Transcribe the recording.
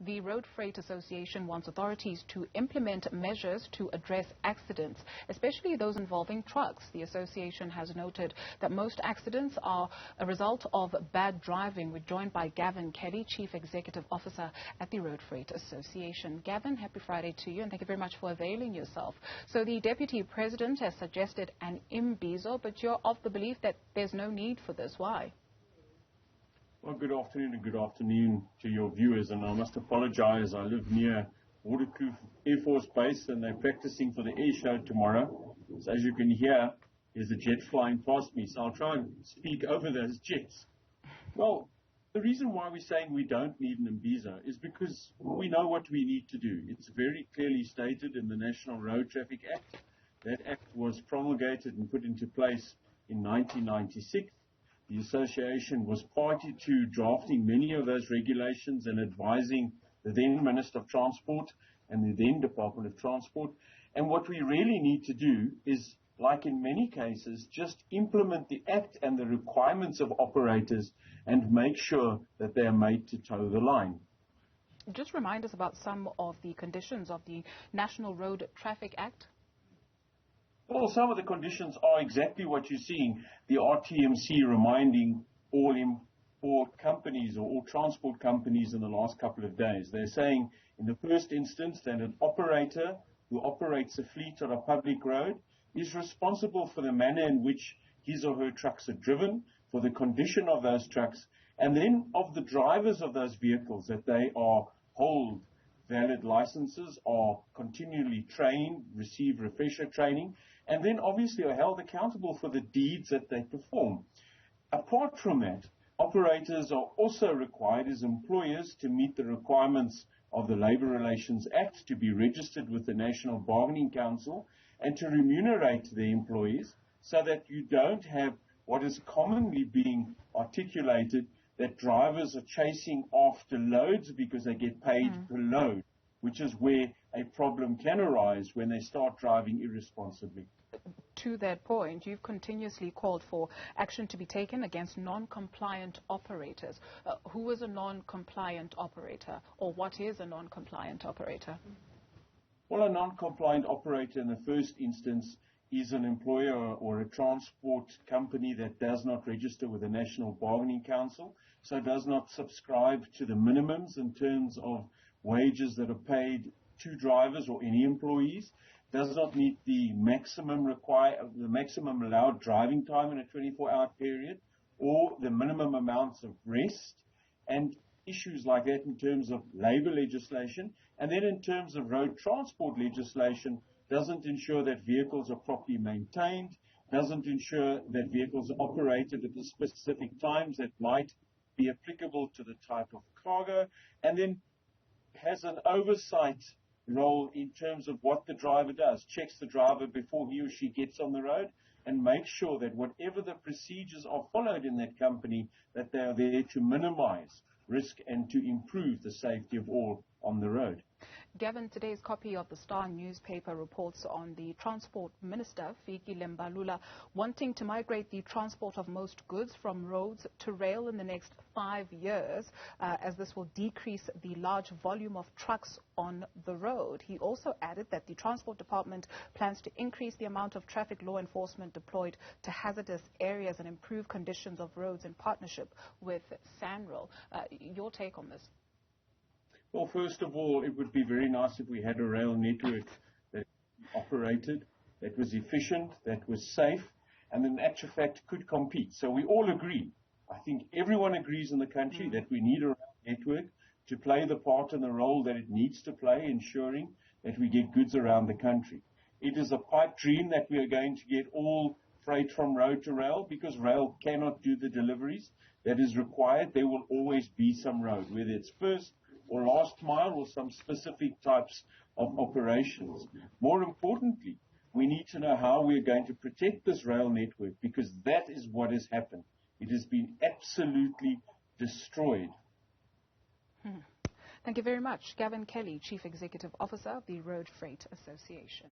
The Road Freight Association wants authorities to implement measures to address accidents, especially those involving trucks. The association has noted that most accidents are a result of bad driving. We're joined by Gavin, Chief Executive Officer at the Road Freight Association. Gavin, happy Friday to you, and thank you very much for availing yourself. So the Deputy President has suggested an imbizo, but you're of the belief that there's no need for this. Why? Well, good afternoon and good afternoon to your viewers, and I must apologize. I live near Waterkloof Air Force Base and they're practicing for the air show tomorrow. So as you can hear, there's a jet flying past me, so I'll try and speak over those jets. Well, the reason why we're saying we don't need an imbizo is because we know what we need to do. It's very clearly stated in the National Road Traffic Act. That act was promulgated and put into place in 1996. The association was party to drafting many of those regulations and advising the then Minister of Transport and the then Department of Transport. And what we really need to do is, like in many cases, just implement the act and the requirements of operators and make sure that they are made to toe the line. Just remind us about some of the conditions of the National Road Traffic Act. Well, some of the conditions are exactly what you're seeing. The RTMC reminding all companies or all transport companies in the last couple of days. They're saying in the first instance that an operator who operates a fleet on a public road is responsible for the manner in which his or her trucks are driven, for the condition of those trucks, and then of the drivers of those vehicles, that they hold valid licenses, are continually trained, receive refresher training, and then obviously are held accountable for the deeds that they perform. Apart from that, operators are also required as employers to meet the requirements of the Labour Relations Act, to be registered with the National Bargaining Council, and to remunerate their employees, so that you don't have what is commonly being articulated, that drivers are chasing after loads because they get paid per load, which is where a problem can arise when they start driving irresponsibly. To that point, you've continuously called for action to be taken against non-compliant operators. Who is a non-compliant operator, or what is a non-compliant operator? Well, a non-compliant operator in the first instance is an employer or a transport company that does not register with the National Bargaining Council, so does not subscribe to the minimums in terms of wages that are paid to drivers or any employees, does not meet the maximum allowed driving time in a 24-hour period, or the minimum amounts of rest, and issues like that in terms of labour legislation. And then in terms of road transport legislation, doesn't ensure that vehicles are properly maintained, doesn't ensure that vehicles are operated at the specific times that might be applicable to the type of cargo, and then has an oversight role in terms of what the driver does, checks the driver before he or she gets on the road, and makes sure that whatever the procedures are followed in that company, that they are there to minimize risk and to improve the safety of all on the road. Gavin, today's copy of the Star newspaper reports on the Transport Minister, Fiki Lembalula, wanting to migrate the transport of most goods from roads to rail in the next 5 years, as this will decrease the large volume of trucks on the road. He also added that the Transport Department plans to increase the amount of traffic law enforcement deployed to hazardous areas and improve conditions of roads in partnership with SANRAL. Your take on this? Well, first of all, it would be very nice if we had a rail network that operated, that was efficient, that was safe, and in actual fact could compete. So we all agree, I think everyone agrees in the country, that we need a rail network to play the part and the role that it needs to play, ensuring that we get goods around the country. It is a pipe dream that we are going to get all freight from road to rail, because rail cannot do the deliveries that is required. There will always be some road, whether it's first or last mile or some specific types of operations. More importantly, we need to know how we're going to protect this rail network, because that is what has happened. It has been absolutely destroyed. Thank you very much. Gavin Kelly, Chief Executive Officer of the Road Freight Association.